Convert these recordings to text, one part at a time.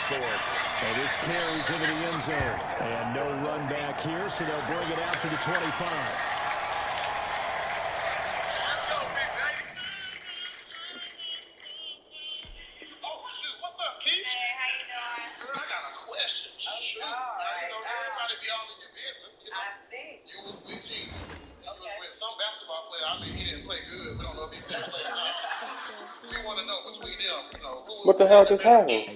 Sports. And this carries into the end zone. And no run back here, so they'll bring it out to the 25. What the hell just happened?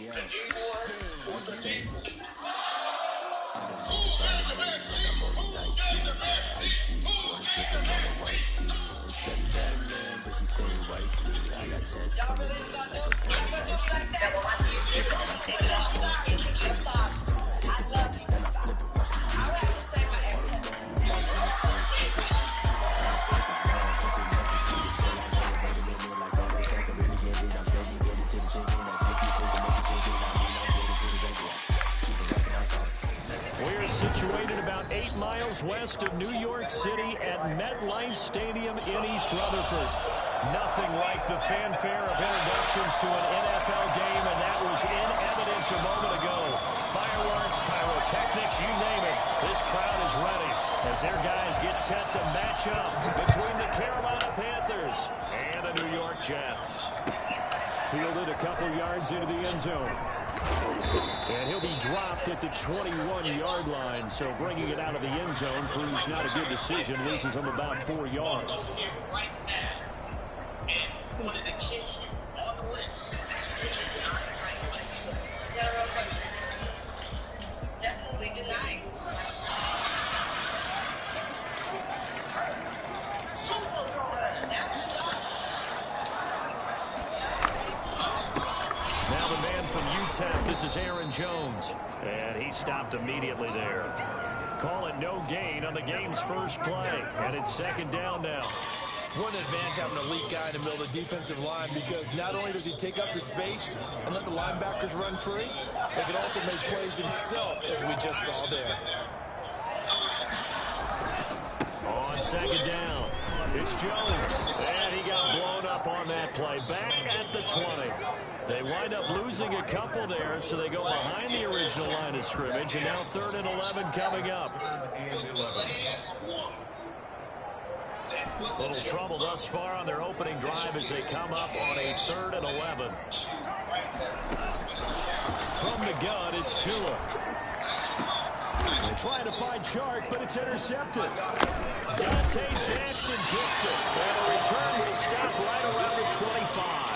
We're situated about 8 miles west of New York City at MetLife Stadium in East Rutherford. Nothing like the fanfare of introductions to an NFL game, and that was in evidence a moment ago. Fireworks, pyrotechnics, you name it. This crowd is ready as their guys get set to match up between the Carolina Panthers and the New York Jets. Fielded a couple yards into the end zone. And he'll be dropped at the 21-yard line, so bringing it out of the end zone proves not a good decision, loses him about 4 yards. Definitely denied. Now the man from UTEP, this is Aaron Jones. And he stopped immediately there. Call it no gain on the game's first play. And it's second down now. What an advantage having an elite guy in the middle of the defensive line, because not only does he take up the space and let the linebackers run free, he can also make plays himself, as we just saw there. On second down, it's Jones. And he got blown up on that play. Back at the 20. They wind up losing a couple there, so they go behind the original line of scrimmage. And now 3rd and 11 coming up. Little trouble thus far on their opening drive as they come up on a 3rd and 11. From the gun, it's Tua. They're trying to find Chark, but it's intercepted. Dante Jackson gets it. And the return will stop right around the 25.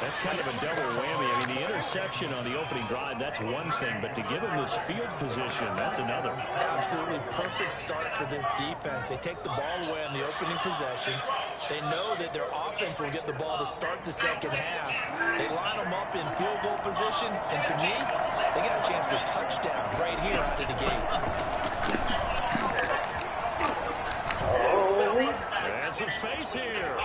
That's kind of a double whammy. I mean, the interception on the opening drive, that's one thing. But to give him this field position, that's another. Absolutely perfect start for this defense. They take the ball away on the opening possession. They know that their offense will get the ball to start the second half. They line them up in field goal position. And to me, they got a chance for a touchdown right here out of the gate. And some space here.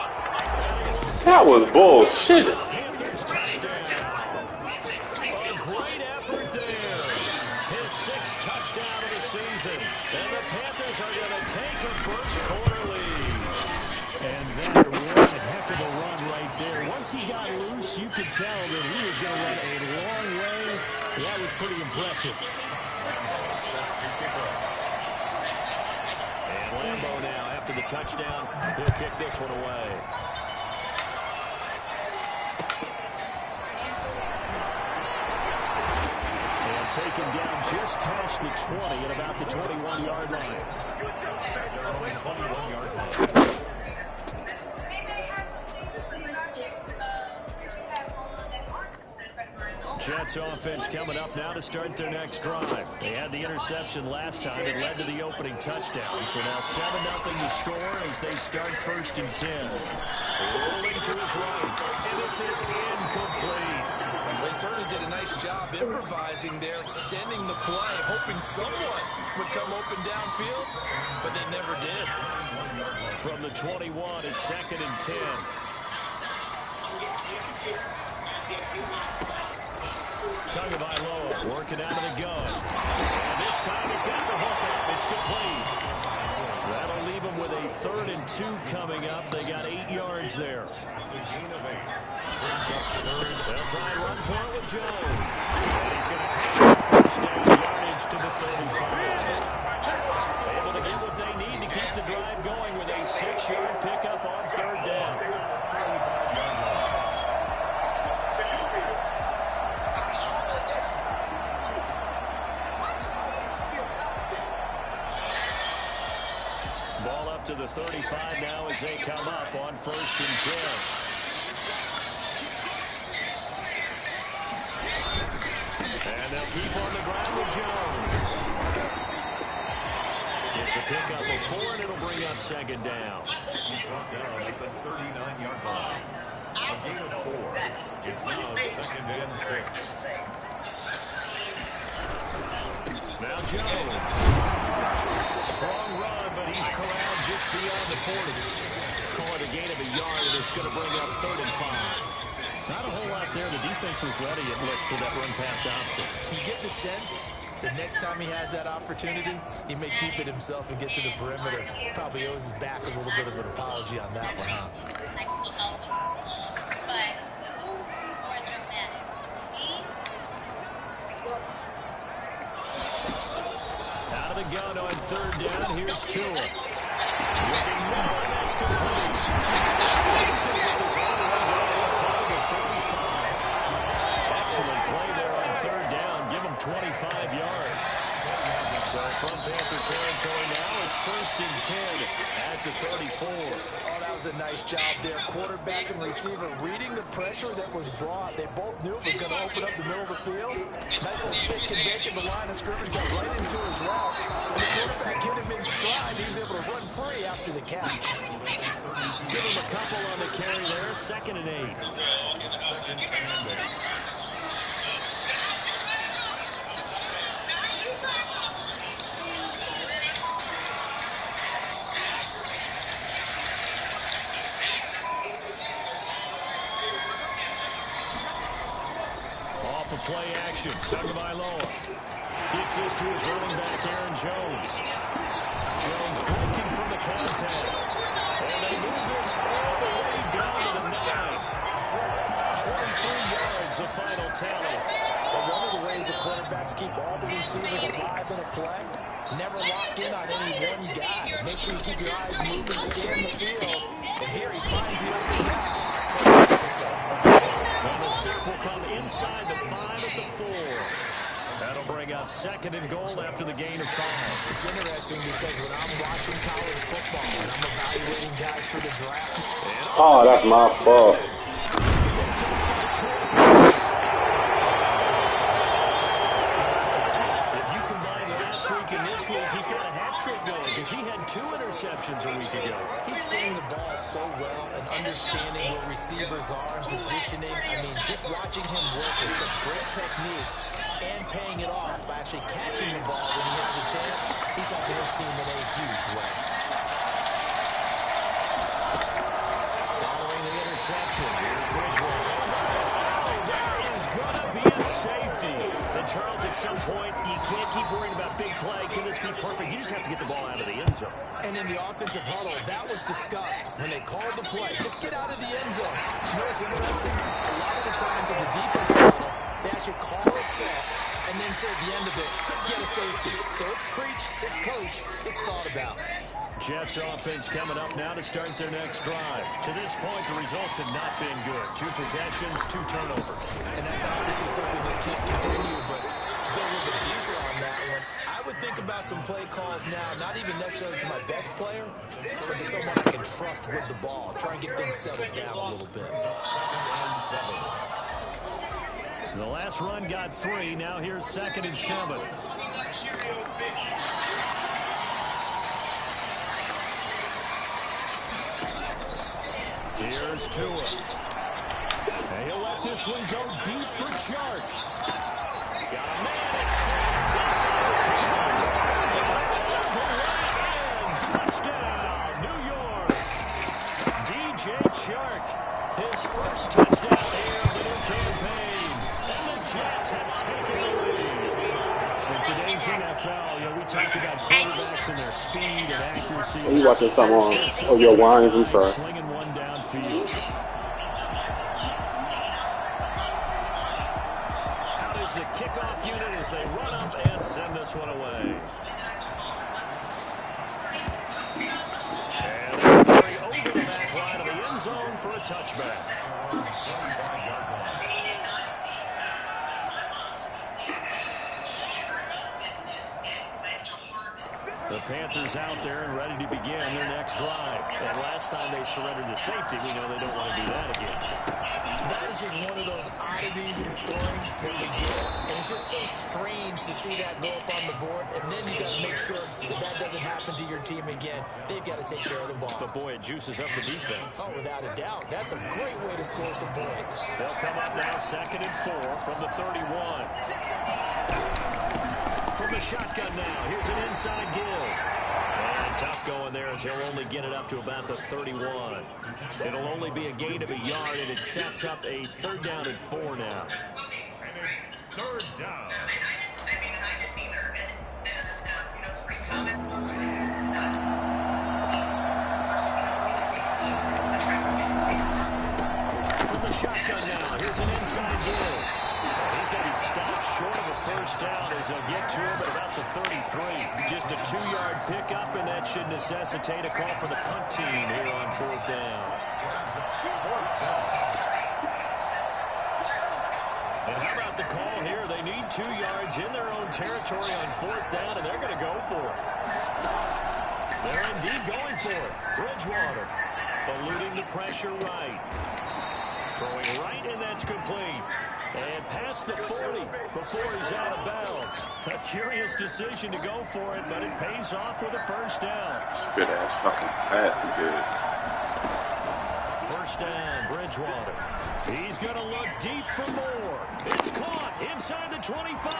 That was bullshit. Panthers touchdown. A great effort there. His 6th touchdown of the season. And the Panthers are going to take a first quarter lead. And that was a heck of a run right there. Once he got loose, you could tell that he was going to run a long way. That was pretty impressive. And Lambeau now, after the touchdown, he'll kick this one away. Taken down just past the 20 at about the 21-yard line. Jets offense coming up now to start their next drive. They had the interception last time. It led to the opening touchdown. So now 7-0 to score as they start 1st and 10. Rolling to his right. And this is incomplete. They certainly did a nice job improvising there, extending the play, hoping someone would come open downfield, but they never did. From the 21, it's 2nd and 10. Tagovailoa working out of the gun. And this time he's got the hook up. It's complete. That'll leave him with a 3rd and 2 coming up. They got 8 yards there. They'll try and run for it with Jones. And he's going to have first down yardage to the 35. Able to get what they need to keep the drive going with a 6-yard pickup on 3rd down. Ball up to the 35 now as they come up on 1st and 10. And they'll keep on the ground with Jones. It's a pickup of 4, and it'll bring up 2nd down. Brought down at the 39-yard line. A gain of 4. It's now 2nd and 6. Now Jones. Strong run, but he's corralled just beyond the 40. Call it a gain of a yard, and it's going to bring up 3rd and 5. Not a whole lot there. The defense was ready, it looks, for that run-pass option. You get the sense that next time he has that opportunity, he may keep it himself and get to the perimeter. Probably owes his back a little bit of an apology on that one, huh? Out of the gun on 3rd down. Here's Tua. Looking more. That's complete. He's going to get this all the way down inside the 35. Excellent play there on 3rd down. Give him 25 yards. So from Panther territory now, it's 1st and 10 at the 34. Oh, that was a nice job there. Quarterback and receiver reading the pressure that was brought. They both knew it was going to open up the middle of the field. Nice little shake and bake in the line of scrimmage. Got right into his route. When the quarterback hit him in stride, he was able to run free after the catch. Give him a couple on the carry there. 2nd and 8. Off of play action. Tagovailoa gets this to his running back, Aaron Jones. Jones breaking from the contact. And they move this all the way down to the 9. 23 yards, the final tally. But one of the ways the quarterbacks keep all the receivers alive in a play, never lock in on any one guy. Make sure you keep your eyes moving, scan the field. And here he finds the open guy. And the step will come inside the 5 at the 4. That'll bring up 2nd and goal after the gain of 5. It's interesting because when I'm watching college football and I'm evaluating guys for the draft. Oh, that's my fault. If you combine last week and this week, he's got a hat trick going because he had 2 interceptions a week ago. He's seeing the ball so well and understanding where receivers are and positioning. I mean, just watching him work with such great technique and paying it off by actually catching the ball when he has a chance, he's helping his team in a huge way. Following the interception, here's Bridgewater. Oh, there is going to be a safety. And Charles, at some point, you can't keep worrying about big play. Can this be perfect? You just have to get the ball out of the end zone. And in the offensive huddle, that was discussed when they called the play. Just get out of the end zone. You know what's interesting? A lot of the times in the defensive huddle, they actually call a set and then say at the end of it, get a safety. So it's preach, it's coach, it's thought about. Jets offense coming up now to start their next drive. To this point, the results have not been good. 2 possessions, 2 turnovers. And that's obviously something that can't continue, but to go a little bit deeper on that one, I would think about some play calls now, not even necessarily to my best player, but to someone I can trust with the ball. Try and get things settled down a little bit. The last run got 3. Now here's 2nd and 7. Here's Tua. And he'll let this one go deep for Chark. Got a man. It's touchdown, New York. DJ Chark, his first touchdown here of the new campaign. And the Jets have taken the lead. In today's NFL, we talk about quarterbacks mixing their speed and accuracy. You watching something on? Oh, your wines. I'm sorry. Slinging one downfield. Out is the kickoff unit as they run up and send this one away. And they'll carry over the back line of the end zone for a touchback. The Panthers out there and ready to begin their next drive. And last time they surrendered to safety, we know they don't want to do that again. That is just one of those oddities in scoring that we get. And it's just so strange to see that go up on the board. And then you got to make sure that that doesn't happen to your team again. They've got to take care of the ball. But boy, it juices up the defense. Oh, without a doubt. That's a great way to score some points. They'll come up now 2nd and 4 from the 31. From the shotgun now. Here's an inside give. And tough going there as he'll only get it up to about the 31. It'll only be a gain of a yard, and it sets up a 3rd down and 4 now. And it's 3rd down. From the shotgun now. Here's an inside give. He's going to be stopped short of a 1st down as they'll get to him at about the 33. Just a 2-yard pickup, and that should necessitate a call for the punt team here on 4th down. And how about the call here? They need 2 yards in their own territory on 4th down, and they're going to go for it. They're indeed going for it. Bridgewater eluding the pressure right. Throwing right, and that's complete. And past the 40 before he's out of bounds. A curious decision to go for it, but it pays off with a 1st down. It's good ass fucking pass he did. 1st down, Bridgewater. He's going to look deep for more. It's caught inside the 25.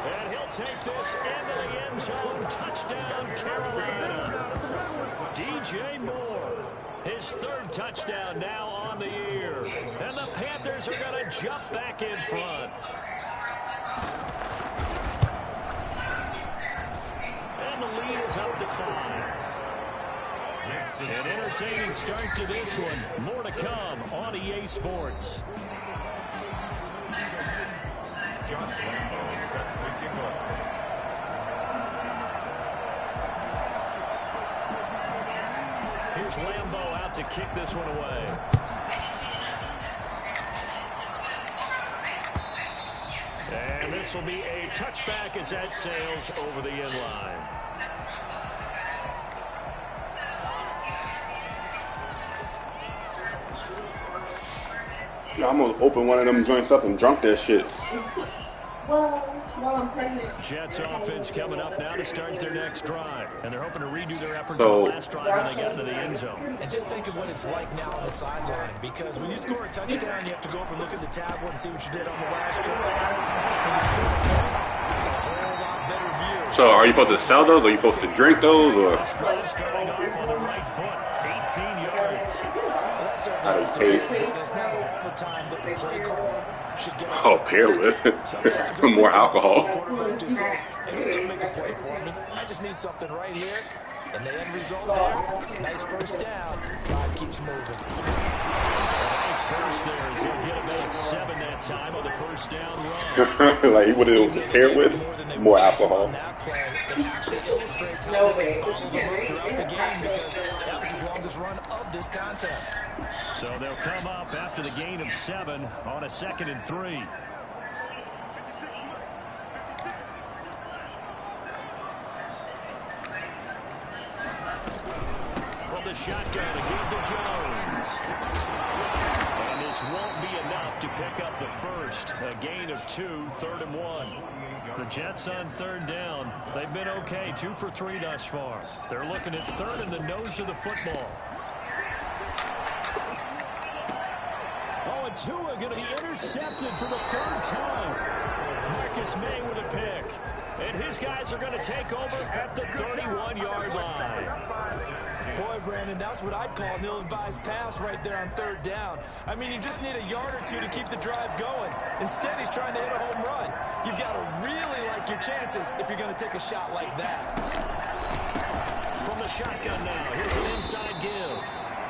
And he'll take this into the end zone. Touchdown, Carolina. DJ Moore. His 3rd touchdown now on the year. And the Panthers are going to jump back in front. And the lead is up to 5. An entertaining start to this one. More to come on EA Sports. Josh Lambo set to kick off. Here's Lambo out to kick this one away. And this will be a touchback as that sails over the end line. I'm gonna open one of them joints up and drunk that shit. Jets offense coming up now to start their next drive. And they're hoping to redo their efforts So- on the last drive when they got into the end zone. And just think of what it's like now on the sideline. Because when you score a touchdown, you have to go over and look at the tablet and see what you did on the last drive. When you score points, it's a whole lot better view. So are you supposed to sell those? Or are you supposed to drink those? Or This drive starting off on the right foot. 18 yards. how do you take? There's not all the time that the play call should get Oh, peerless. More alcohol. quarterback just says, hey, who's going to make a play for me? I just need something right here. And the end result there, nice 1st down. Drive keeps moving. Nice burst there as he'll get about 7 that time on the 1st down run. Like he would have prepared with more alcohol. On that play, it actually illustrates how they followed them up throughout the game because that was his longest run of this contest. So they'll come up after the gain of 7 on a 2nd and 3. From the shotgun again to Jones. And this won't be enough to pick up the 1st. A gain of 2, 3rd and 1. The Jets on 3rd down. They've been okay, 2 for 3 thus far. They're looking at 3rd in the nose of the football. Oh, and Tua going to be intercepted for the 3rd time. Marcus May with a pick. And his guys are going to take over at the 31-yard line. Boy, Brandon, that's what I'd call an ill-advised pass right there on third down. I mean, you just need a yard or two to keep the drive going. Instead, he's trying to hit a home run. You've got to really like your chances if you're going to take a shot like that. From the shotgun now, here's an inside give.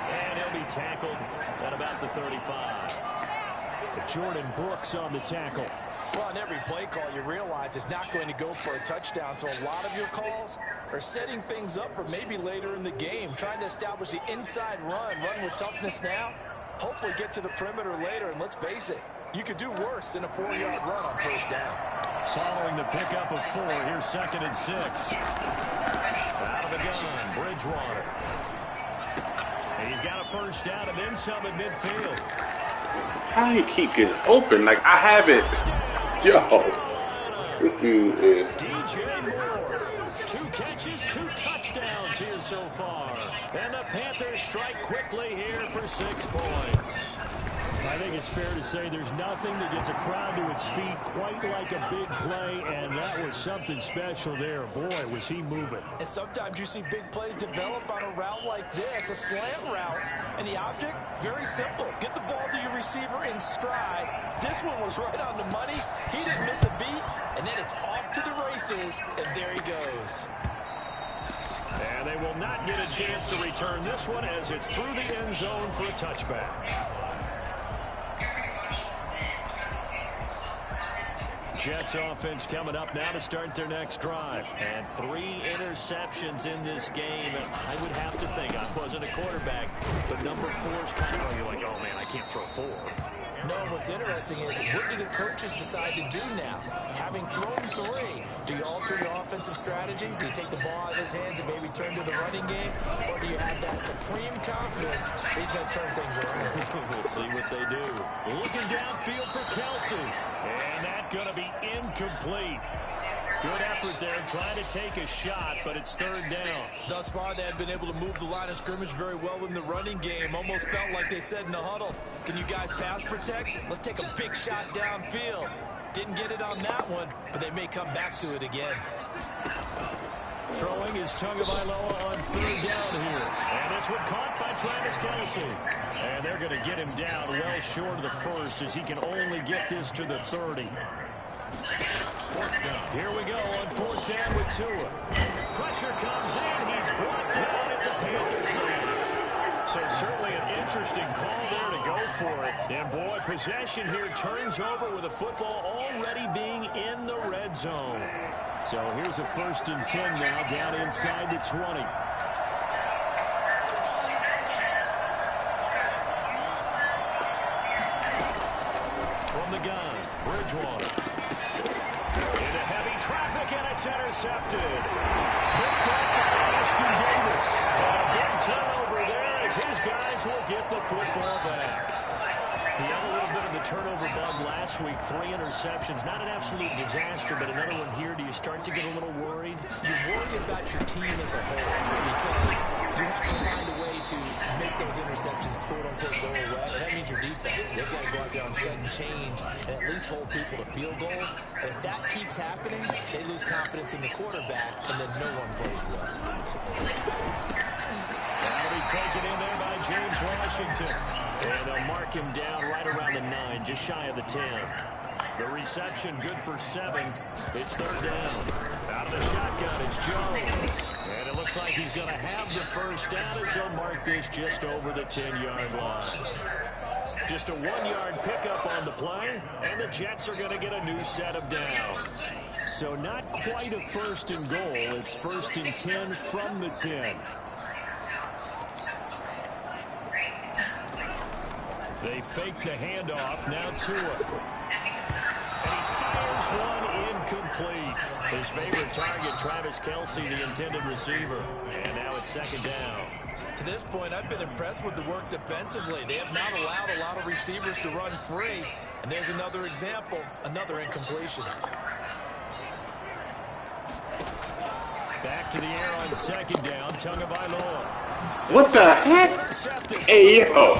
And he'll be tackled at about the 35. Jordan Brooks on the tackle. Well, on every play call, you realize it's not going to go for a touchdown, so a lot of your calls are setting things up for maybe later in the game, trying to establish the inside run with toughness now, hopefully get to the perimeter later, and let's face it, you could do worse than a 4-yard run on first down. Following the pickup of 4, here's 2nd and 6. Out of the gun, Bridgewater. He's got a first down and then some at midfield. How do you keep getting open? Like, I have it. Yo. This dude is. DJ Moore. 2 catches, 2 touchdowns here so far. And the Panthers strike quickly here for 6 points. I think it's fair to say there's nothing that gets a crowd to its feet quite like a big play, and that was something special there. Boy, was he moving. And sometimes you see big plays develop on a route like this, a slant route, and the object, very simple. Get the ball to your receiver in stride. This one was right on the money. He didn't miss a beat, and then it's off to the races, and there he goes. And they will not get a chance to return this one as it's through the end zone for a touchback. Jets offense coming up now to start their next drive. And 3 interceptions in this game. And I would have to think, I wasn't a quarterback, but number 4's kind of, you're like, oh man, I can't throw 4. No, what's interesting is, what do the coaches decide to do now? Having thrown 3, do you alter your offensive strategy? Do you take the ball out of his hands and maybe turn to the running game? Or do you have that supreme confidence he's going to turn things around? We'll see what they do. Looking downfield for Kelsey. And that's going to be incomplete. Good effort there, trying to take a shot, but it's 3rd down. Thus far, they have been able to move the line of scrimmage very well in the running game. Almost felt like they said in the huddle, can you guys pass protect? Let's take a big shot downfield. Didn't get it on that one, but they may come back to it again. Throwing is Tagovailoa on 3rd down here. And this one caught by Travis Kelce. And they're going to get him down well short of the 1st as he can only get this to the 30. Here we go on 4th down with Tua. Pressure comes in. He's brought down. It's a Panther save. So certainly an interesting call there to go for it. And boy, possession here turns over with the football already being in the red zone. So here's a 1st and 10 now down inside the 20. From the gun, Bridgewater. Into heavy traffic, and it's intercepted. Picked up by Ashton Davis. And a big turnover there as his guys will get the football back. He had a little bit of the turnover bug last week. 3 interceptions. Not an absolute disaster, but another one here. Do you start to get a little worried? You worry about your team as a whole because you have to find a way to make those interceptions quote-unquote go away. And that means your defense. They've got to go out there on sudden change and at least hold people to field goals. And if that keeps happening, they lose confidence in the quarterback, and then no one plays well. That'll be taken in there by James Washington. And they'll mark him down right around the 9, just shy of the 10. The reception good for 7. It's 3rd down. Out of the shotgun, it's Jones. And it looks like he's going to have the first down as he'll mark this just over the 10-yard line. Just a 1-yard pickup on the play, and the Jets are going to get a new set of downs. So not quite a 1st and goal. It's 1st and 10 from the 10. They fake the handoff. Now Tua. And he fires one incomplete. His favorite target, Travis Kelce, the intended receiver. And now it's 2nd down. To this point, I've been impressed with the work defensively. They have not allowed a lot of receivers to run free. And there's another example, another incompletion. Back to the air on 2nd down, Tagovailoa. What the heck? Hey, yo.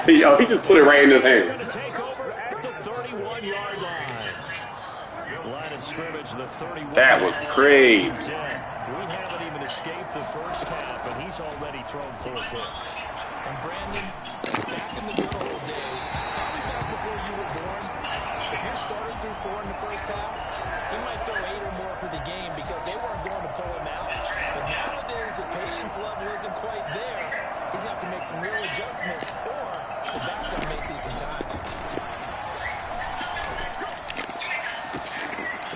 Yo, he just put it right in his hand. Going to take over at the 31-yard line. the 31. That was crazy. We haven't even escaped the first half, and he's already thrown 4 picks. And Brandon, back in the good old days, probably back before you were born, if you started through 4 in the first half, he might throw 8 or more for the game because they weren't going to pull him out. But nowadays, the patience level isn't quite there. He's going to have to make some real adjustments, or the backup may see some time.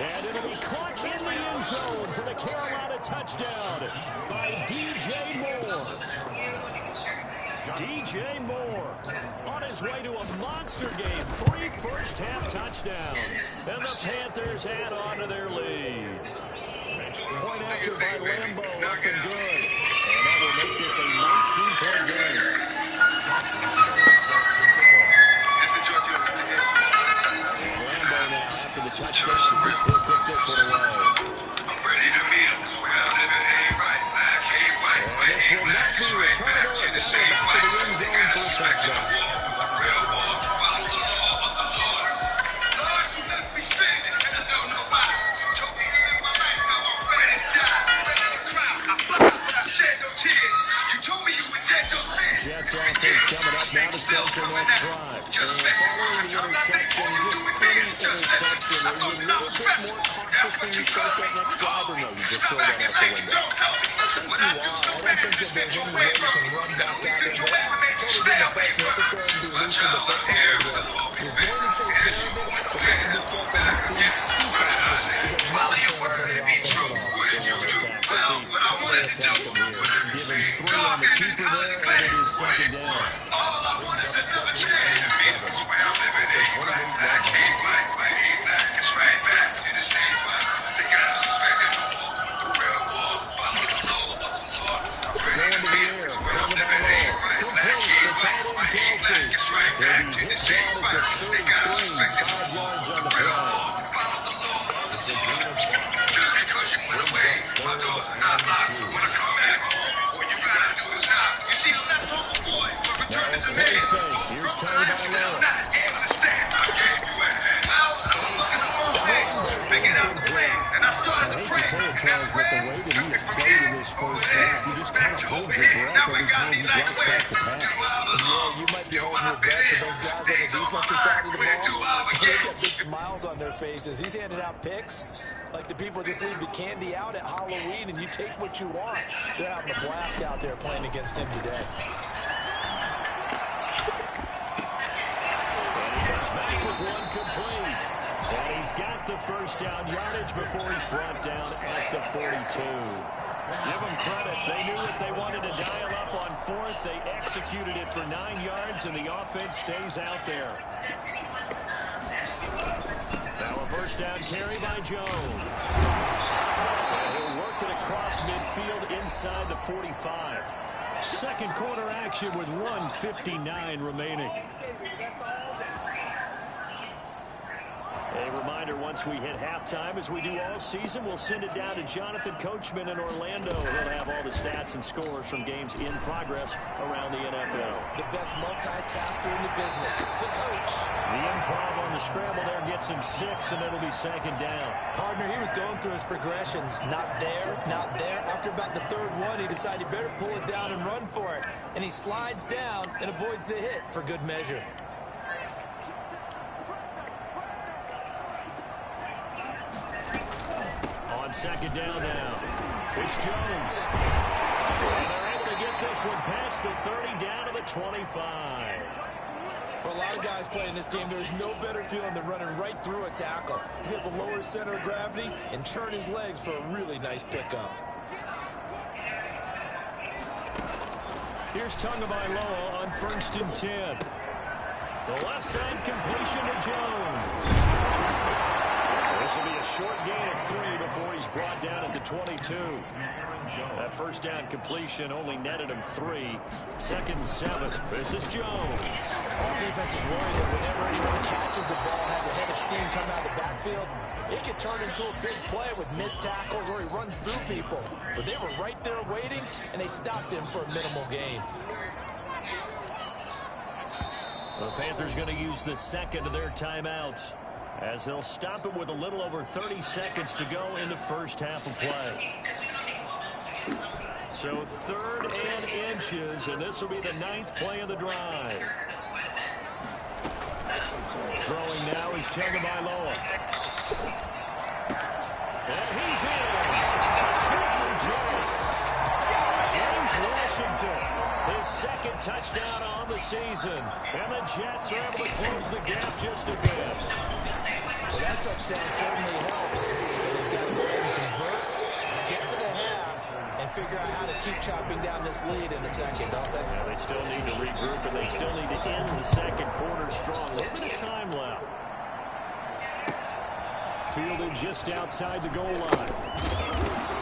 And it'll be caught in the end zone for the Carolina touchdown by DJ Moore. DJ Moore on his way to a monster game. 3 first-half touchdowns. And the Panthers add on to their lead. Point after by Lambo, up and good. And that will make this a 19-point game. Lambo now after the touchdown. He'll kick this one away. And this will not be returned. It's out back to the end zone for a touchdown. Jets offense coming up now to start their next drive. And following the interception, just any interception, are you a little bit more cautious when you start that next drive, or no, you just throw that out the window? I don't think that there's any way you can run back out there. Totally didn't affect me. Just go ahead and be loose with the football. You're going to take care of it, but just to be careful not being too cautious because now you're running the offense at all. Give him 3 on the keeper there, and it is second down. Going to the air, Tagovailoa. Complete to tight end Kelsey. He'll be hit down at the 33, 5 yards on the play. Here's Tagovailoa. I hate to say it, Charles, but the way that he has played in this first half, you just kind of hold your breath every time he drops back to pass. Yeah, you might be holding your breath, but those guys on the defensive side of the ball, they got big smiles on their faces. He's handing out picks like the people just leave the candy out at Halloween and you take what you want. They're having a blast out there playing against him today. Back with 1 complete. And he's got the first down yardage before he's brought down at the 42. Give them credit. They knew what they wanted to dial up on 4th. They executed it for 9 yards, and the offense stays out there. Now a first down carry by Jones. And he'll work it across midfield inside the 45. Second quarter action with 1:59 remaining. A reminder, once we hit halftime, as we do all season, we'll send it down to Jonathan Coachman in Orlando. He'll have all the stats and scores from games in progress around the NFL. The best multitasker in the business, the coach. The improv on the scramble there gets him 6, and it'll be second down. Partner, he was going through his progressions. Not there, not there. After about the 3rd one, he decided he better pull it down and run for it. And he slides down and avoids the hit for good measure. Second down now. It's Jones. And they're able to get this one past the 30 down to the 25. For a lot of guys playing this game, there's no better feeling than running right through a tackle. He's able to lower his center of gravity and churn his legs for a really nice pickup. Here's Tagovailoa on 1st and 10. The left side completion to Jones. This will be a short gain of 3 before he's brought down at the 22. That first down completion only netted him 3. 2nd and 7. This is Jones. All defense is worried that whenever anyone catches the ball, has a head of steam coming out of the backfield, it could turn into a big play with missed tackles or he runs through people. But they were right there waiting, and they stopped him for a minimal gain. The Panthers going to use the second of their timeouts. as they'll stop it with a little over 30 seconds to go in the first half of play. So 3rd and inches, and this will be the 9th play of the drive. Throwing now is Tagovailoa. And he's in. Touchdown, Jets. James Washington, his 2nd touchdown on the season. And the Jets are able to close the gap just a bit. Well, that touchdown certainly helps. They've got to go ahead and convert, get to the half, and figure out how to keep chopping down this lead in the second, don't they? Yeah, they still need to regroup, and they still need to end the second quarter strong. A little bit of time left. Fielded just outside the goal line.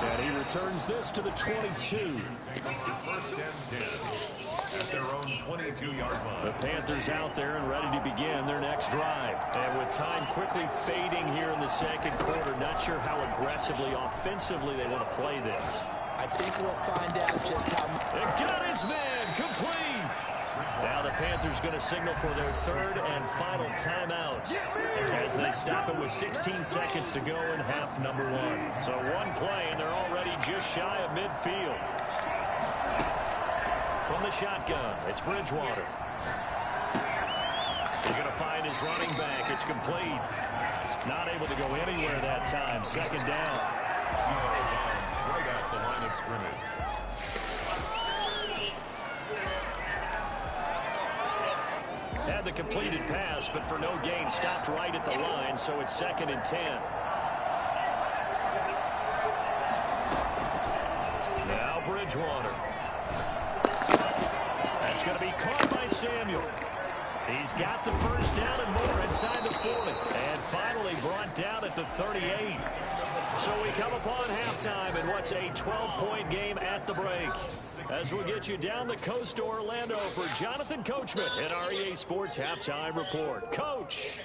And he returns this to the 22. 1st and 10 at their own 22-yard line. The Panthers out there and ready to begin their next drive. And with time quickly fading here in the second quarter, not sure how aggressively, offensively they want to play this. I think we'll find out just how... And got his man complete. Now the Panthers going to signal for their 3rd and final timeout as they stop it with 16 seconds to go in half number 1. So one play and they're already just shy of midfield. From the shotgun, it's Bridgewater. He's going to find his running back. It's complete. Not able to go anywhere that time. 2nd down. Right at the line of scrimmage. Had the completed pass, but for no gain, stopped right at the line, so it's 2nd and 10. Now Bridgewater. That's going to be caught by Samuel. He's got the 1st down and more inside the 40. And finally brought down at the 38. So we come upon halftime in what's a 12-point game at the break. As we'll get you down the coast to Orlando for Jonathan Coachman at our EA Sports Halftime Report. Coach.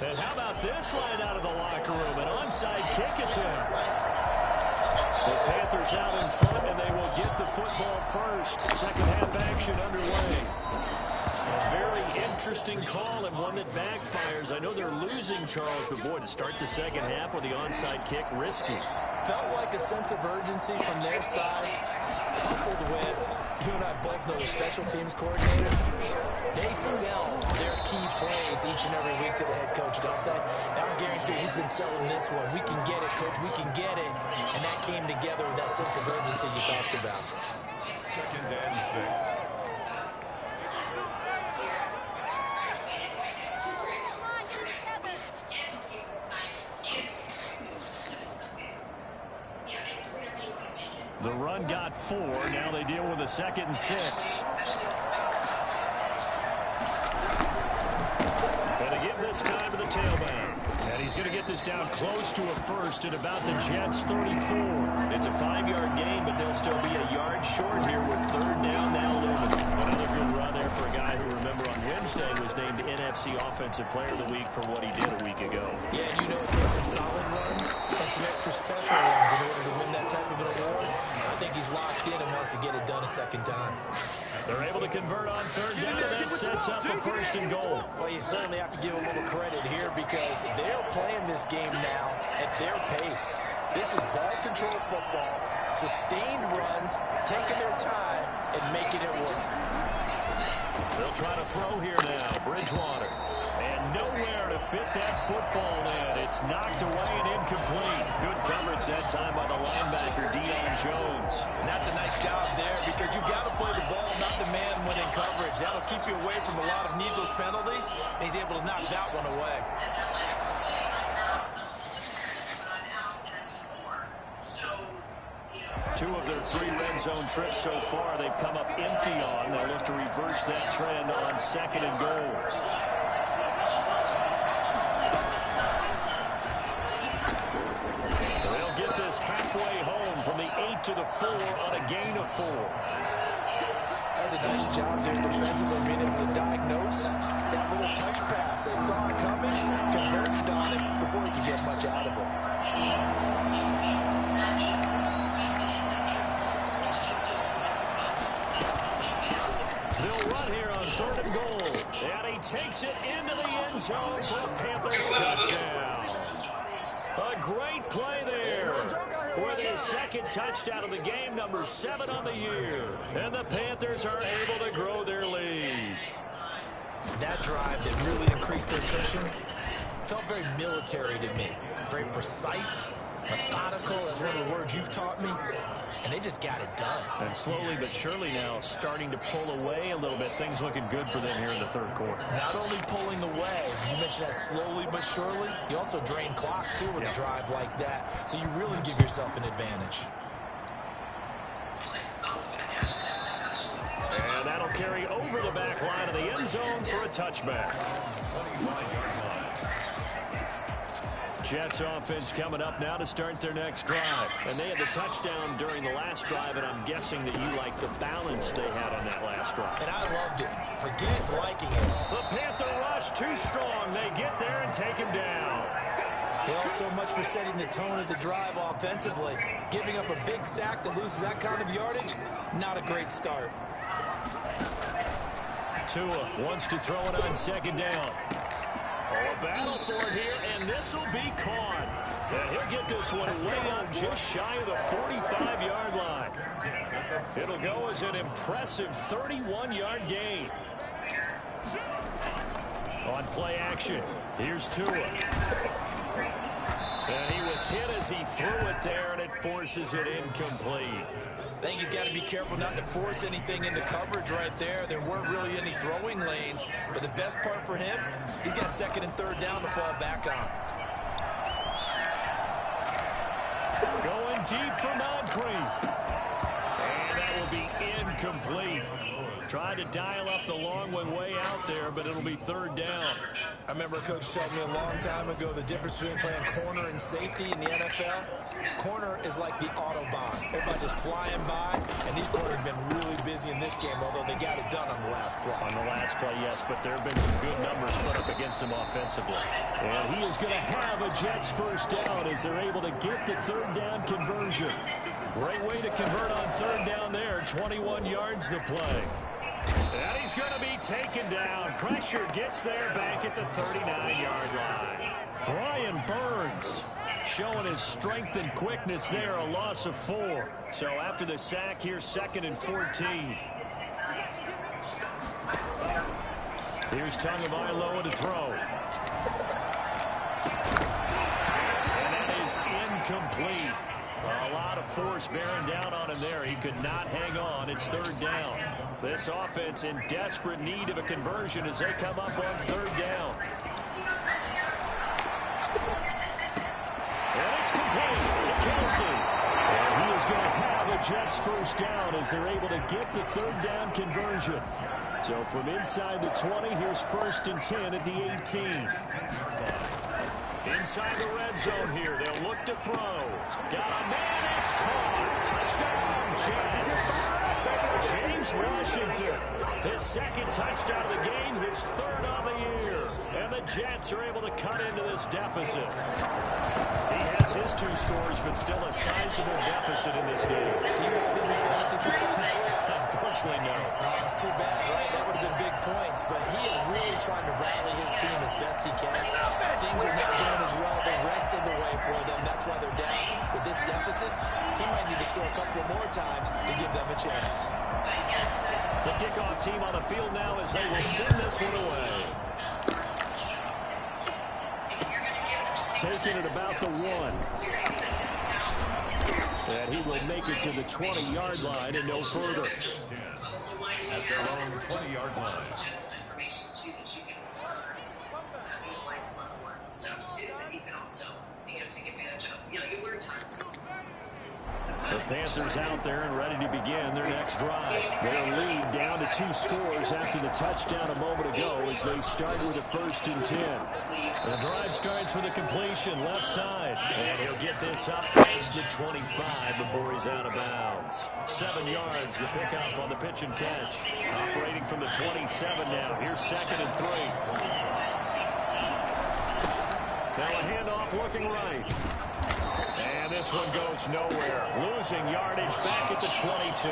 And how about this line out of the locker room? An onside kick attempt. The Panthers out in front, and they will get the football first. Second half action underway. A very interesting call and one that backfires. I know they're losing, Charles, but boy, to start the second half with the onside kick, risky. Felt like a sense of urgency from their side, coupled with, you and I both know the special teams coordinators. They sell their key plays each and every week to the head coach, don't they? And I guarantee he's been selling this one. We can get it, coach, we can get it. And that came together with that sense of urgency you talked about. 2nd and 6. The run got 4. Now they deal with a 2nd and 6. Going to give this time to the tailback. And he's going to get this down close to a first at about the Jets' 34. It's a 5-yard gain, but they'll still be a yard short here with 3rd down now looming. Another good run there for a guy who, remember, on Wednesday was named NFC Offensive Player of the Week for what he did a week ago. Yeah, and you know it takes some solid runs and some extra special runs in order to win that type of an award. I think he's locked in and wants to get it done a 2nd time. They're able to convert on 3rd down, and that sets up a 1st and goal. Well, you certainly have to give a little credit here because they're playing this game now at their pace. This is ball control football, sustained runs, taking their time, and making it work. They'll try to throw here now. Bridgewater. And nowhere to fit that football in. It's knocked away and incomplete. Good coverage that time by the linebacker, Deion Jones. And that's a nice job there because you've got to play the ball, not the man when in coverage. That'll keep you away from a lot of needless penalties. And he's able to knock that one away. Two of their 3 red zone trips so far they've come up empty on. They'll look to reverse that trend on 2nd and goal. They'll get this halfway home from the 8 to the 4 on a gain of 4. That's a nice job there defensively, being able to diagnose that little touch pass. They saw it coming, converged on it before he could get much out of it. They'll run here on 3rd and goal. At 18 takes it into the end zone for a Panthers touchdown. A great play there. With his second touchdown of the game, number 7 on the year. And the Panthers are able to grow their lead. That drive that really increased their cushion felt very military to me. Very precise, methodical, that's one of the words you've taught me. And they just got it done. And slowly but surely now starting to pull away a little bit. Things looking good for them here in the third quarter. Not only pulling away, you mentioned that slowly but surely. You also drain clock, too, with a drive like that. So you really give yourself an advantage. And that'll carry over the back line of the end zone for a touchback. Jets offense coming up now to start their next drive. And they had the touchdown during the last drive, and I'm guessing that you like the balance they had on that last drive. And I loved it. Forget liking it. The Panther rush too strong. They get there and take him down. Well, so much for setting the tone of the drive offensively. Giving up a big sack that loses that kind of yardage, not a great start. Tua wants to throw it on second down. Oh, a battle for it here, and this will be caught. And he'll get this one way up just shy of the 45-yard line. It'll go as an impressive 31-yard gain. On play action, here's Tua. And he was hit as he threw it there, and it forces it incomplete. I think he's got to be careful not to force anything into coverage right there. There weren't really any throwing lanes. But the best part for him, he's got second and third down to fall back on. Going deep for Moncrief. And that will be incomplete. Tried to dial up the long one way out there, but it'll be third down. I remember a coach told me a long time ago the difference between playing corner and safety in the NFL. Corner is like the Autobahn. Everybody just flying by, and these corners have been really busy in this game, although they got it done on the last play. On the last play, yes, but there have been some good numbers put up against him offensively. And he is going to have a Jets first down as they're able to get the third down conversion. Great way to convert on third down there. 21 yards the play. And he's going to be taken down. Pressure gets there back at the 39-yard line. Brian Burns showing his strength and quickness there, a loss of 4. So after the sack, here's second and 14. Here's Tagovailoa to throw. And that is incomplete. A lot of force bearing down on him there. He could not hang on. It's third down. This offense in desperate need of a conversion as they come up on third down. And it's complete to Kelsey. And he is going to have a Jets first down as they're able to get the third down conversion. So from inside the 20, here's first and 10 at the 18. Inside the red zone here. They'll look to throw. Got a man. It's caught. Touchdown, Jets. James Washington, his second touchdown of the game, his third on the year. And the Jets are able to cut into this deficit. He has his 2 scores, but still a sizable deficit in this game. Do you have any fantasy points? Unfortunately, no. That's too bad, right? That would have been big points, but he is really trying to rally his team as best he can. Things are not going as well the rest of the way for them. That's why they're down. With this deficit, he might need to score a couple more times to give them a chance. The kickoff team on the field now as they will send this one away. Taking it about the 1. And he will make it to the 20-yard line and no further. At their own 20-yard line. Information too that you can like one-on-one stuff too that you can also take advantage of. You learn tons. The Panthers out there and ready to begin their next drive. Their lead down to 2 scores after the touchdown a moment ago as they start with a first and 10. The drive starts with a completion left side. And he'll get this up past the 25 before he's out of bounds. 7 yards, the pickup on the pitch and catch. Operating from the 27 now. Here's second and 3. Now a handoff looking right. And this one goes nowhere. Losing yardage back at the 22.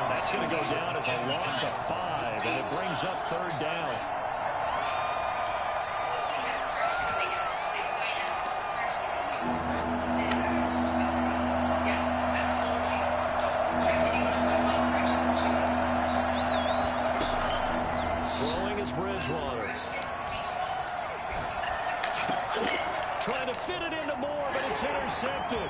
That's going to go down as a loss of 5, and it brings up third down. intercepted.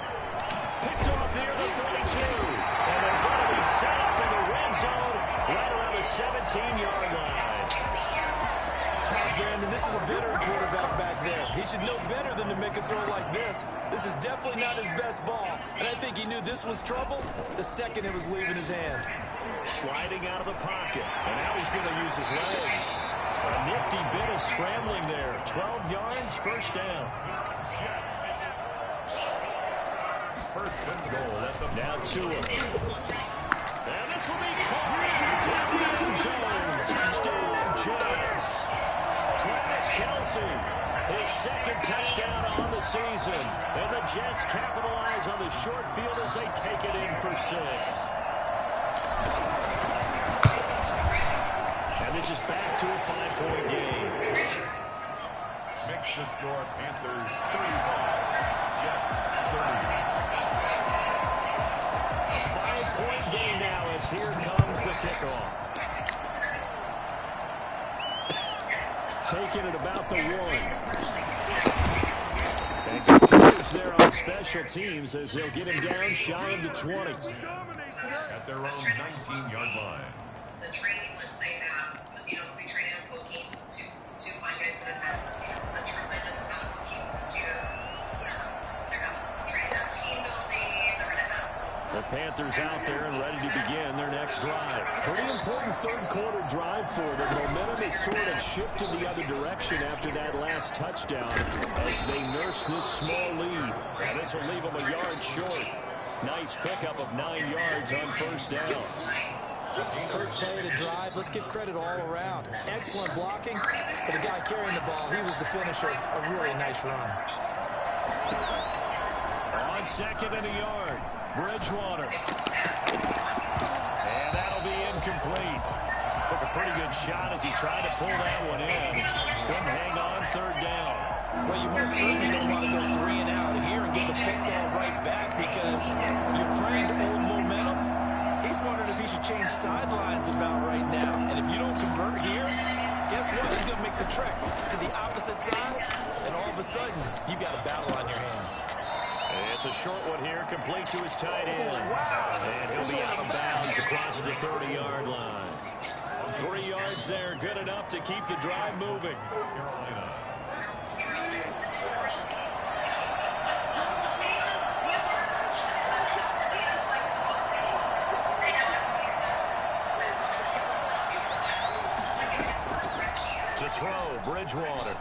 Picked off near the 32. And they're going to be set up in the red zone right around the 17-yard line. Brandon, this is a veteran quarterback back there. He should know better than to make a throw like this. This is definitely not his best ball. And I think he knew this was trouble the second it was leaving his hand. Sliding out of the pocket. And now he's going to use his legs. A nifty bit of scrambling there. 12 yards, first down. First and goal at the Now Tua. And this will be caught in the end zone. Touchdown, Jets. Travis Kelce, his second touchdown on the season. And the Jets capitalize on the short field as they take it in for 6. And this is back to a 5-point game. Makes the score Panthers 35, Jets 30. A 5-point game now as here comes the kickoff. Taking it about the 1. And good coverage there on special teams as they'll get him down shy of the 20. At their own 19-yard line. The training list they have, we train on both games. Two of my guys that have had a tremendous amount of games this year. They're going to train on team building. They're going to have The Panthers out there and ready to begin their next drive. Pretty important third-quarter drive for them. Momentum has sort of shifted the other direction after that last touchdown as they nurse this small lead. And this will leave them a yard short. Nice pickup of 9 yards on first down. First play of the drive, let's give credit all around. Excellent blocking, but the guy carrying the ball, he was the finisher. A really nice run. On second and a yard, Bridgewater. And that'll be incomplete. Took a pretty good shot as he tried to pull that one in. Couldn't hang on third down. Well, you most certainly don't want to go 3 and out here and get the football right back because your friend, Old Momentum, he's wondering if he should change sidelines about right now. And if you don't convert here, guess what? He's going to make the trek to the opposite side, and all of a sudden, you've got a battle on your hands. It's a short one here, complete to his tight end. And he'll be out of bounds across the 30-yard line. 3 yards there, good enough to keep the drive moving. Carolina. To throw, Bridgewater.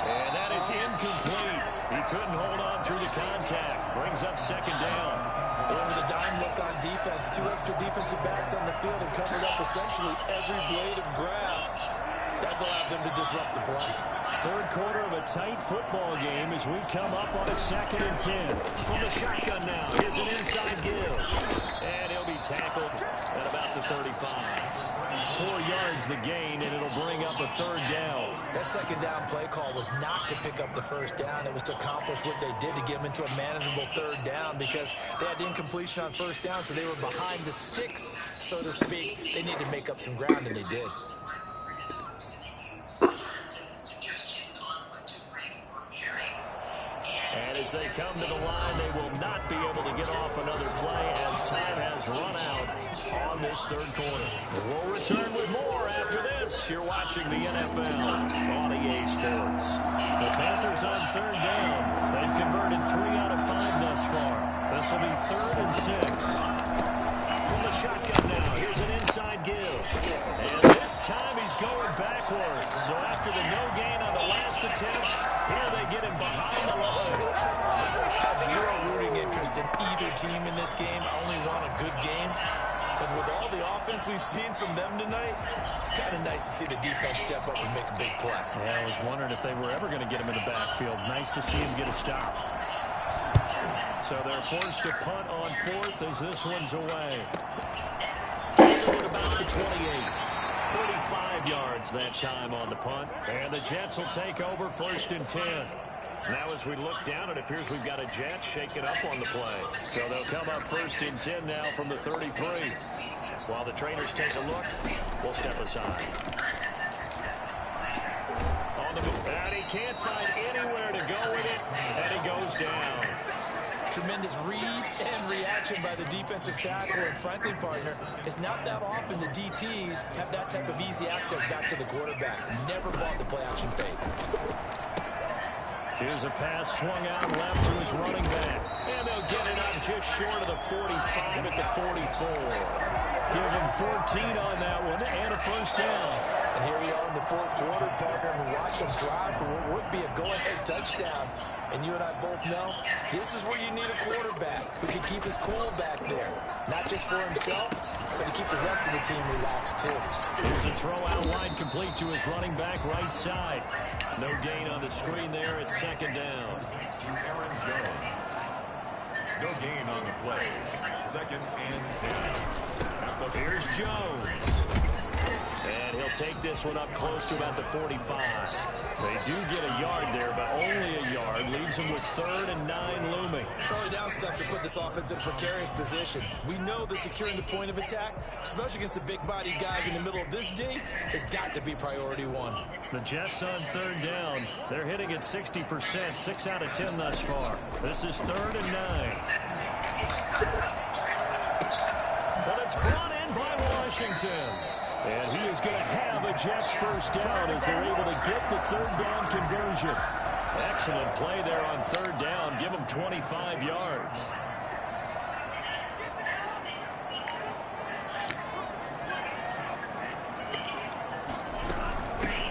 And that is incomplete. He couldn't hold on through the contact. Brings up second down. Over the dime look on defense, 2 extra defensive backs on the field and covered up essentially every blade of grass. That allowed them to disrupt the play. Third quarter of a tight football game as we come up on a 2nd and 10. From the shotgun now, here's an inside give. And he'll be tackled at about the 35. 4 yards the gain, and it'll bring up a third down. That second down play call was not to pick up the first down. It was to accomplish what they did to get them into a manageable third down because they had the incompletion on first down, so they were behind the sticks, so to speak. They needed to make up some ground, and they did. And as they come to the line, they will not be able to get off another play as time has run out on this third quarter. We'll return with more after this. You're watching the NFL on EA Sports. The Panthers on third down. They've converted 3 out of 5 thus far. This will be 3rd and 6. From the shotgun now, here's an inside give. And this time he's going backwards. So after the no gain on the last attempt, here they get him behind the line. Zero rooting interest in either team in this game. I only want a good game. But with all the offense we've seen from them tonight, it's kind of nice to see the defense step up and make a big play. Yeah, I was wondering if they were ever going to get him in the backfield. Nice to see him get a stop. So they're forced to punt on 4th as this one's away. At about the 28. 35 yards that time on the punt. And the Jets will take over 1st and 10. Now as we look down, it appears we've got a Jet shaking up on the play. So they'll come up 1st and 10 now from the 33. While the trainers take a look, we'll step aside. On the move, and he can't find anywhere to go with it, and he goes down. Tremendous read and reaction by the defensive tackle, and frankly, partner, it's not that often the DTs have that type of easy access back to the quarterback. Never bought the play-action fake. Here's a pass swung out left to his running back, and they'll get it up just short of the 45 at the 44. Give him 14 on that one, and a first down. And here we are in the fourth quarter, partner, and watch them drive for what would be a go-ahead touchdown. And you and I both know this is where you need a quarterback who can keep his cool back there. Not just for himself, but to keep the rest of the team relaxed, too. Here's a throw-out line complete to his running back right side. No gain on the screen there at second down. Aaron Jones. No gain on the play. Second and 10. Here's Jones. And he'll take this one up close to about the 45. They do get a yard there, but only a yard. Leaves them with 3rd and 9 looming. Early down stuff to put this offense in a precarious position. We know that securing the point of attack, especially against the big-bodied guys in the middle of this D, has got to be priority one. The Jets on 3rd down. They're hitting at 60%, 6 out of 10 thus far. This is 3rd and 9. But it's brought in by Washington. And he is going to have a Jets first down as they're able to get the 3rd down conversion. Excellent play there on 3rd down. Give them 25 yards.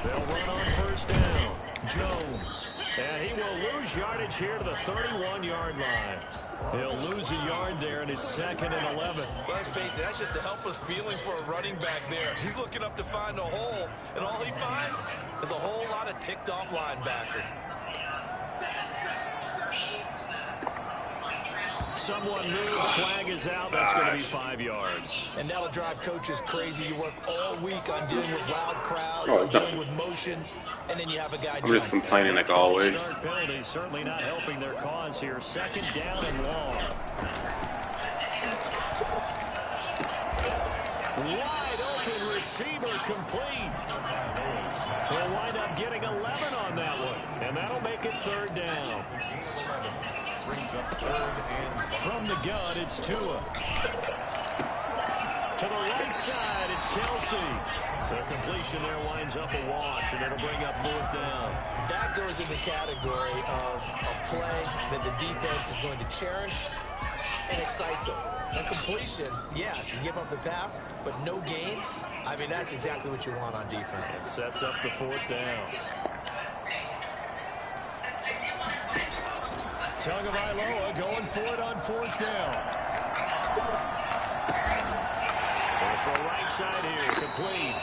They'll run on 1st down. Jones. And he will lose yardage here to the 31-yard line. He'll lose a yard there, and it's 2nd and 11. Let's face it, that's just a helpless feeling for a running back there. He's looking up to find a hole, and all he finds is a whole lot of ticked-off linebacker. Someone moves, flag is out. That's going to be 5 yards. And that'll drive coaches crazy. You work all week on dealing with loud crowds, on dealing with motion, and then you have a guy I'm just complaining like always. Start penalty certainly not helping their cause here. 2nd down and long. Wide open receiver complete. He'll wind up getting 11 on that one, and that'll make it 3rd down. Brings up 3rd and from the gun, it's Tua. To the right side, it's Kelsey. The completion there winds up a wash, and it'll bring up 4th down. That goes in the category of a play that the defense is going to cherish and excites them. A completion, yes, you give up the pass, but no gain. I mean, that's exactly what you want on defense. It sets up the 4th down. Tagovailoa going for it on 4th down. For right side here, complete.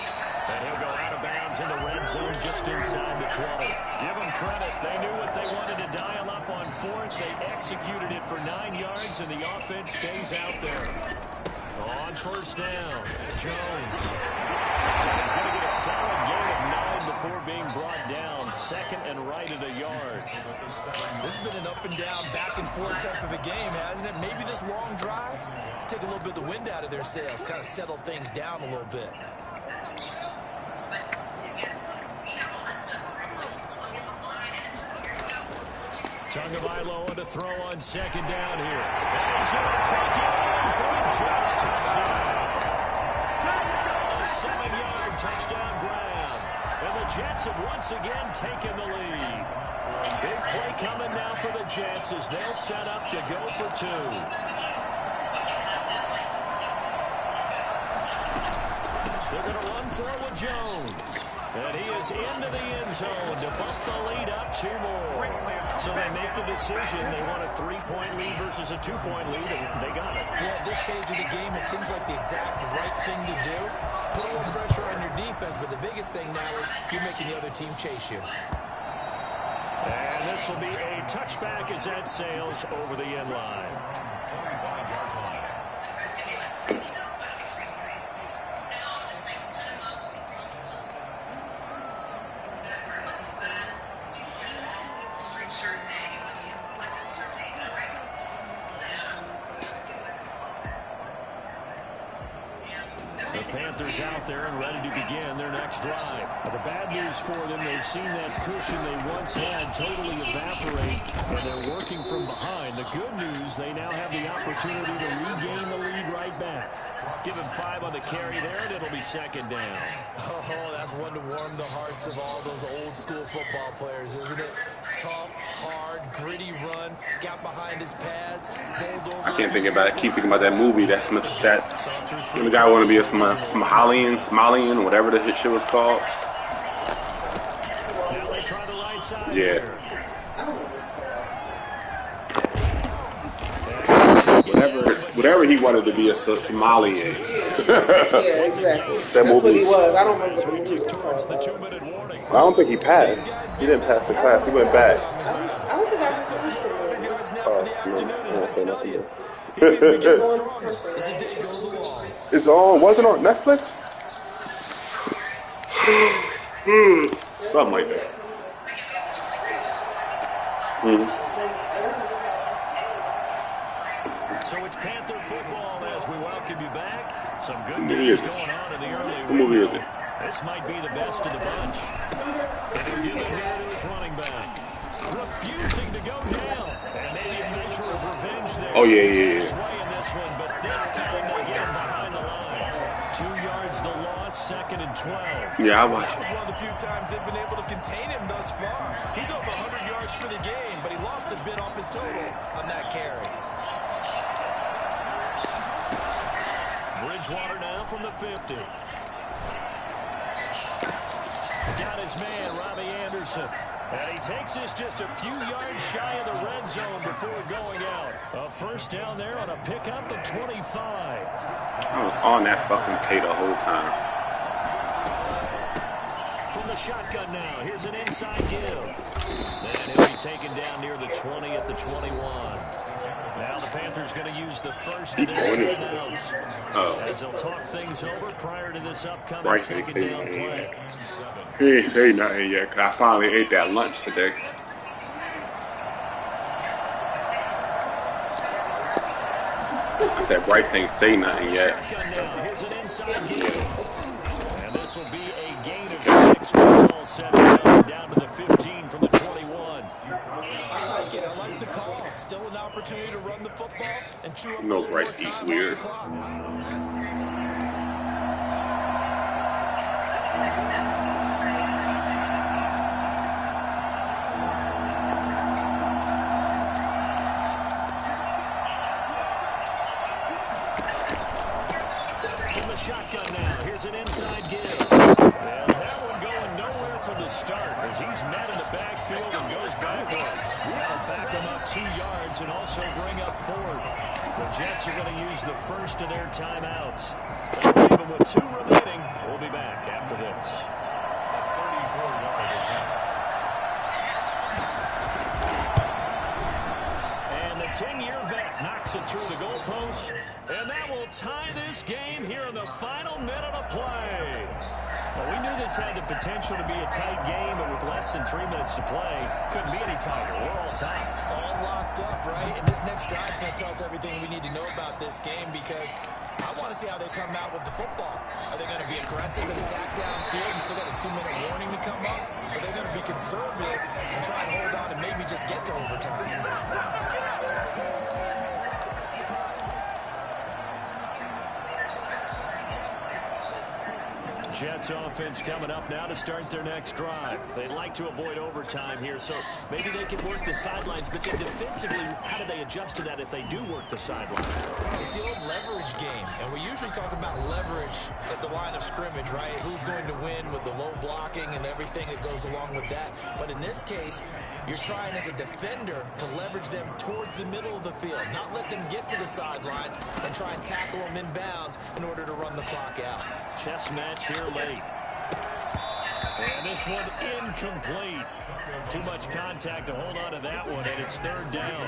And he'll go out of bounds in the red zone just inside the 20. Give them credit. They knew what they wanted to dial up on 4th. They executed it for 9 yards, and the offense stays out there. On 1st down, Jones. He's going to get a solid gain of 9 before being brought down. 2nd and right at a yard. This has been an up and down, back and forth type of a game, hasn't it? Maybe this long drive take a little bit of the wind out of their sails, kind of settle things down a little bit. Tagovailoa to throw on 2nd down here. And he's going to take it in for a Jets touchdown. A 7-yard touchdown grab. And the Jets have once again taken the lead. Big play coming now for the Jets as they'll set up to go for 2. They're going to run for it with Jones. And he is into the end zone to bump the lead up 2 more. So they make the decision. They want a 3-point lead versus a 2-point lead, and they got it. Yeah, at this stage of the game, it seems like the exact right thing to do. Put a little pressure on your defense, but the biggest thing now is you're making the other team chase you. And this will be a touchback as that sails over the end line. Panthers out there and ready to begin their next drive. Now, the bad news for them, they've seen that cushion they once had totally evaporate, and they're working from behind. The good news, they now have the opportunity to regain the lead right back. Give him 5 on the carry there, and it'll be second down. Oh, that's one to warm the hearts of all those old school football players, isn't it? Tough, hard, gritty run, got behind his pads, bowled over. I can't think about it. Keep thinking about that movie. That the guy want to be a Somalian, whatever the shit was called. Now they try the right side. Yeah. Whatever he wanted to be a Somalian. Yeah, exactly. That movie. That's what he was. I don't remember As we what tick he towards the was. 2-minute warning. I don't think he passed. He didn't pass the class. He went back. I don't think I finished it. Oh, no. I won't say nothing. It's on. Was it on Netflix? Something like that. So it's Panther football as we welcome you back. Some good What movie news is it? going on in the early What movie is window. it? This might be the best of the bunch. And they'll give it here to his running back. Refusing to go down. And maybe a measure of revenge there. Oh, yeah. His way in this one, but this time they get him behind the line. 2 yards the loss, 2nd and 12. Yeah, I watched That was one of the few times they've been able to contain him thus far. He's over 100 yards for the game, but he lost a bit off his total on that carry. Bridgewater now from the 50. Got his man, Robbie Anderson. And he takes this just a few yards shy of the red zone before going out. A first down there on a pickup at 25. I was on that fucking pay the whole time. From the shotgun now, here's an inside give. And he'll be taken down near the 20 at the 21. Now the Panthers going to use the first of their timeouts. As they'll talk things over prior to this upcoming second down play. He ain't say nothing yet, because I finally ate that lunch today. I said Bryce ain't say nothing yet. Here's an inside give. And this will be a gain of 6 when it's all said and done. Down to the 15 from the 21. I like it. I like the call. Still an opportunity to run the football and chew up No, Bryce eats weird. From the shotgun now, here's an inside give. And that one going nowhere from the start as he's met in the backfield and goes backwards. That'll back him up 2 yards and also bring up 4th. The Jets are going to use the first of their timeouts. They'll leave them with 2 remaining. We'll be back after this. And the 10-year vet knocks it through the goalpost. And that will tie this game here in the final minute of play. Well, we knew this had the potential to be a tight game, but with less than 3 minutes to play, couldn't be any tighter. We're all tied. All locked up, right? And this next drive is going to tell us everything we need to know about this game because I want to see how they come out with the football. Are they going to be aggressive and attack downfield? You still got a 2-minute warning to come up? Or are they going to be conservative and try and hold on and maybe just get to overtime? Jets offense coming up now to start their next drive. They'd like to avoid overtime here, so maybe they can work the sidelines, but then defensively, how do they adjust to that if they do work the sidelines? It's the old leverage game, and we usually talk about leverage at the line of scrimmage, right? Who's going to win with the low blocking and everything that goes along with that. But in this case, you're trying as a defender to leverage them towards the middle of the field, not let them get to the sidelines and try and tackle them in bounds in order to run the clock out. Chess match here late. And this one incomplete. Too much contact to hold on to that one, and it's 3rd down.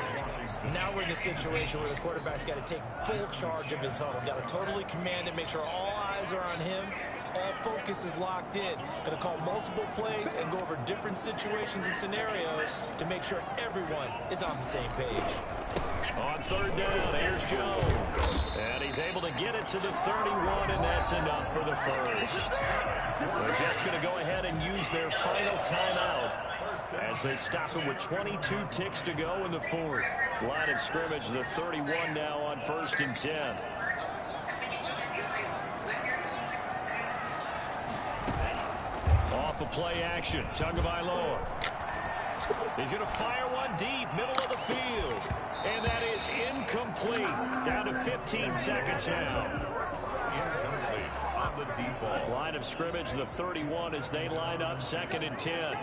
Now we're in the situation where the quarterback's got to take full charge of his huddle. Got to totally command it, make sure all eyes are on him, all focus is locked in. Going to call multiple plays and go over different situations and scenarios to make sure everyone is on the same page. On third down, here's Jones. And he's able to get it to the 31, and that's enough for the first. The Jets going to go ahead and use their final timeout as they stop it with 22 ticks to go in the fourth. Line of scrimmage, the 31 now on 1st and 10. Off of play action, Tagovailoa. He's going to fire one deep, middle of the field. And that is incomplete. Down to 15 seconds now. On the deep ball. Line of scrimmage, the 31 as they line up 2nd and 10.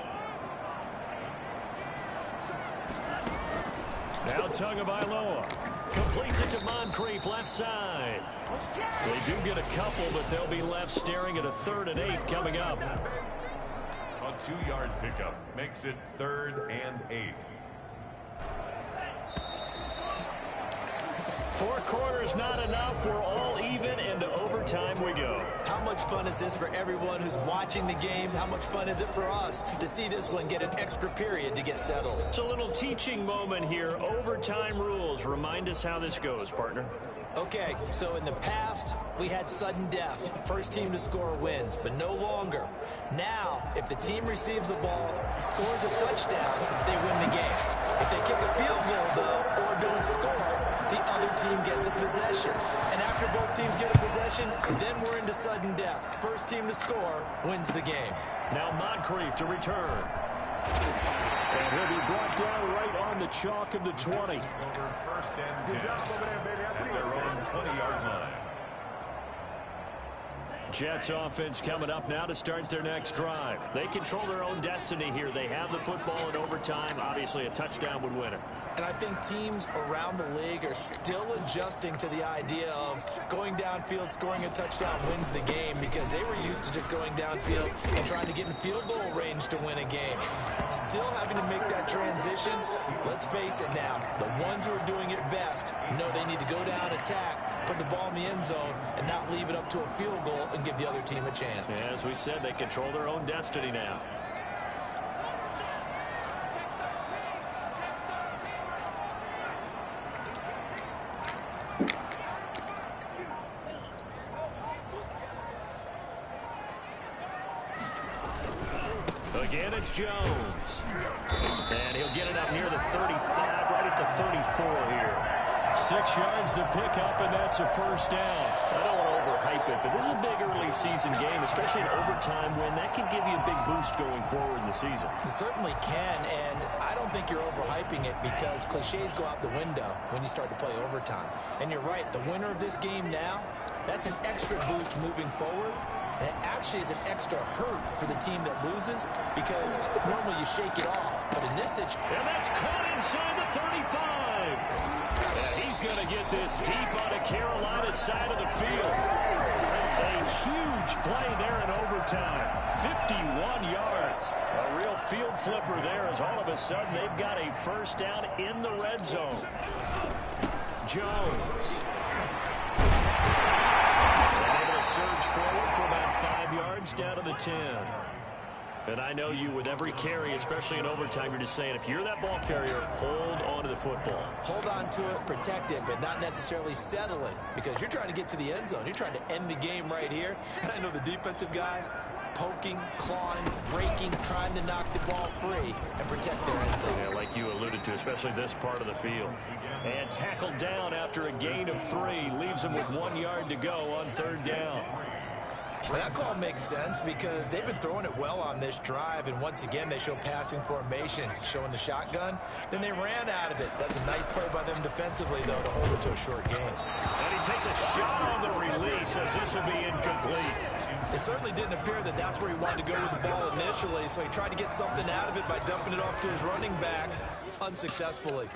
Now Tagovailoa completes it to Moncrief, left side. They do get a couple, but they'll be left staring at a 3rd and 8 coming up. A 2-yard pickup makes it 3rd and 8. 4 quarters not enough. We're all even, and to overtime we go. How much fun is this for everyone who's watching the game? How much fun is it for us to see this one get an extra period to get settled? It's a little teaching moment here. Overtime rules. Remind us how this goes, partner. Okay, so in the past, we had sudden death. First team to score wins, but no longer. Now, if the team receives the ball, scores a touchdown, they win the game. If they kick a field goal, though, or don't score, the other team gets a possession. And after both teams get a possession, then we're into sudden death. First team to score wins the game. Now Moncrief to return. And he'll be brought down right on the chalk of the 20. Over 1st and 10. At their own 20-yard line. Jets offense coming up now to start their next drive. They control their own destiny here. They have the football in overtime. Obviously, a touchdown would win it. And I think teams around the league are still adjusting to the idea of going downfield, scoring a touchdown wins the game, because they were used to just going downfield and trying to get in field goal range to win a game. Still having to make that transition. Let's face it now, the ones who are doing it best know they need to go down, attack, put the ball in the end zone, and not leave it up to a field goal and give the other team a chance. Yeah, as we said, they control their own destiny now. Again, it's Jones. And he'll get it up near the 35, right at the 34 here. 6 yards the pickup, and that's a first down. I don't want to overhype it, but this is a big early season game, especially an overtime win. That can give you a big boost going forward in the season. It certainly can, and I don't think you're overhyping it, because cliches go out the window when you start to play overtime. And you're right, the winner of this game now, that's an extra boost moving forward. And it actually is an extra hurt for the team that loses, because normally you shake it off. But in this situation... And that's caught inside the 35. And he's going to get this deep on the Carolina side of the field. A huge play there in overtime. 51 yards. A real field flipper there, as all of a sudden they've got a first down in the red zone. Jones. Surge forward for about 5 yards down to the 10. And I know you, with every carry, especially in overtime, you're just saying, if you're that ball carrier, hold on to the football. Hold on to it, protect it, but not necessarily settling, because you're trying to get to the end zone. You're trying to end the game right here. And I know the defensive guys poking, clawing, breaking, trying to knock the ball free and protect their end zone. Yeah, like you alluded to, especially this part of the field. And tackled down after a gain of 3. Leaves him with 1 yard to go on third down. Well, that call makes sense, because they've been throwing it well on this drive, and once again they show passing formation, showing the shotgun. Then they ran out of it. That's a nice play by them defensively, though, to hold it to a short game. And he takes a shot on the release, as this will be incomplete. It certainly didn't appear that that's where he wanted to go with the ball initially, so he tried to get something out of it by dumping it off to his running back unsuccessfully.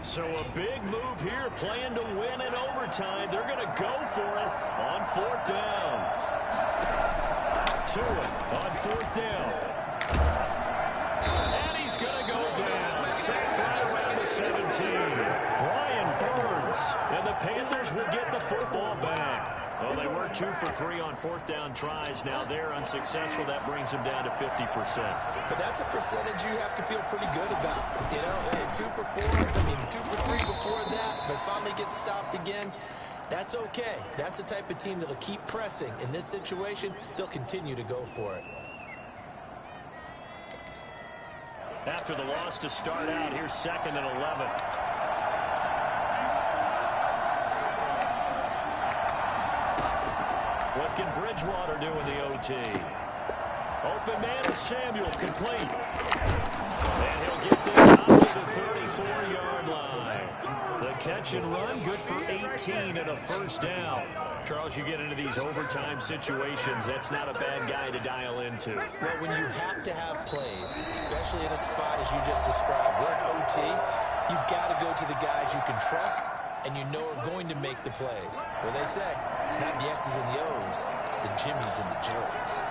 So a big move here, playing to win in overtime. They're going to go for it on fourth down. To it on fourth down. And he's going to go down. Sacked right around the 17. Brian Burns yards, and the Panthers will get the football back. Well, they were 2 for 3 on fourth down tries. Now they're unsuccessful. That brings them down to 50%. But that's a percentage you have to feel pretty good about. You know, 2 for 4, I mean 2 for 3 before that, but finally get stopped again. That's okay. That's the type of team that'll keep pressing. In this situation, they'll continue to go for it. After the loss to start out, here's 2nd and 11. What can Bridgewater do in the OT? Open man is Samuel, complete. And he'll get this out to the 34-yard line. The catch and run, good for 18 and a first down. Charles, you get into these overtime situations, that's not a bad guy to dial into. Well, when you have to have plays, especially in a spot as you just described, we're in OT, you've got to go to the guys you can trust and you know are going to make the plays. Well, they say, it's not the X's and the O's, it's the Jimmies and the Joes.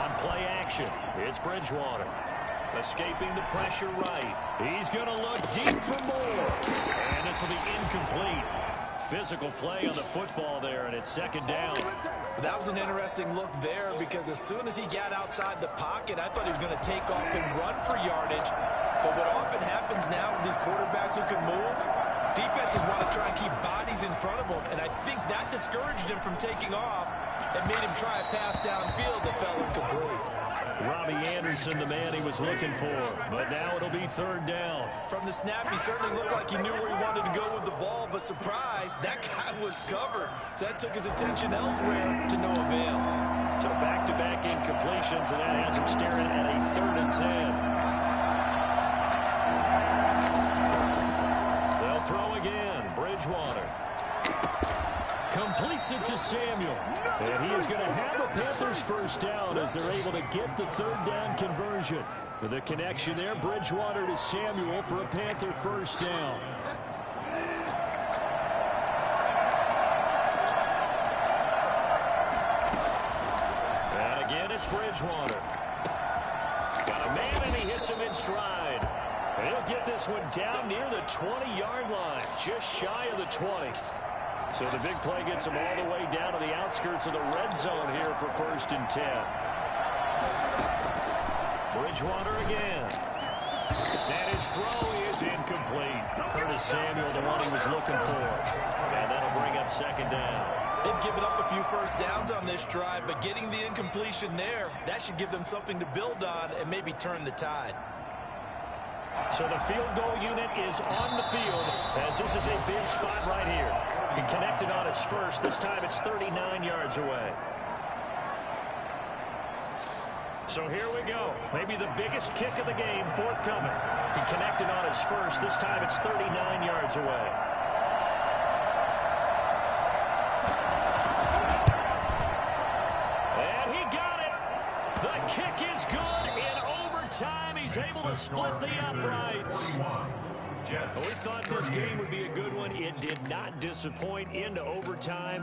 On play action, it's Bridgewater. Escaping the pressure right. He's going to look deep for more. And this will be incomplete. Physical play on the football there, and it's 2nd down. That was an interesting look there because as soon as he got outside the pocket, I thought he was going to take off and run for yardage. But what often happens now with these quarterbacks who can move, defenses want to try and keep bodies in front of them, and I think that discouraged him from taking off and made him try a pass downfield that fell incomplete. Robbie Anderson, the man he was looking for, but now it'll be 3rd down. From the snap, he certainly looked like he knew where he wanted to go with the ball, but surprise, that guy was covered. So that took his attention elsewhere to no avail. So back-to-back incompletions, and that has him staring at a 3rd and 10. They'll throw again. Bridgewater completes it to Samuel. And he is going to have a Panthers first down as they're able to get the 3rd down conversion. The connection there, Bridgewater to Samuel for a Panther first down. And again, it's Bridgewater. Got a man, and he hits him in stride. And he'll get this one down near the 20-yard line, just shy of the 20. So the big play gets him all the way down to the outskirts of the red zone here for 1st and 10. Bridgewater again. And his throw is incomplete. Curtis Samuel, the one he was looking for. And that'll bring up 2nd down. They've given up a few first downs on this drive, but getting the incompletion there, that should give them something to build on and maybe turn the tide. So the field goal unit is on the field as this is a big spot right here. He connected on his first. This time it's 39 yards away. So here we go. Maybe the biggest kick of the game forthcoming. He connected on his first. This time it's 39 yards away. And he got it. The kick is good in overtime. He's able to split the uprights. We thought this game would be a good one. It did not disappoint into overtime.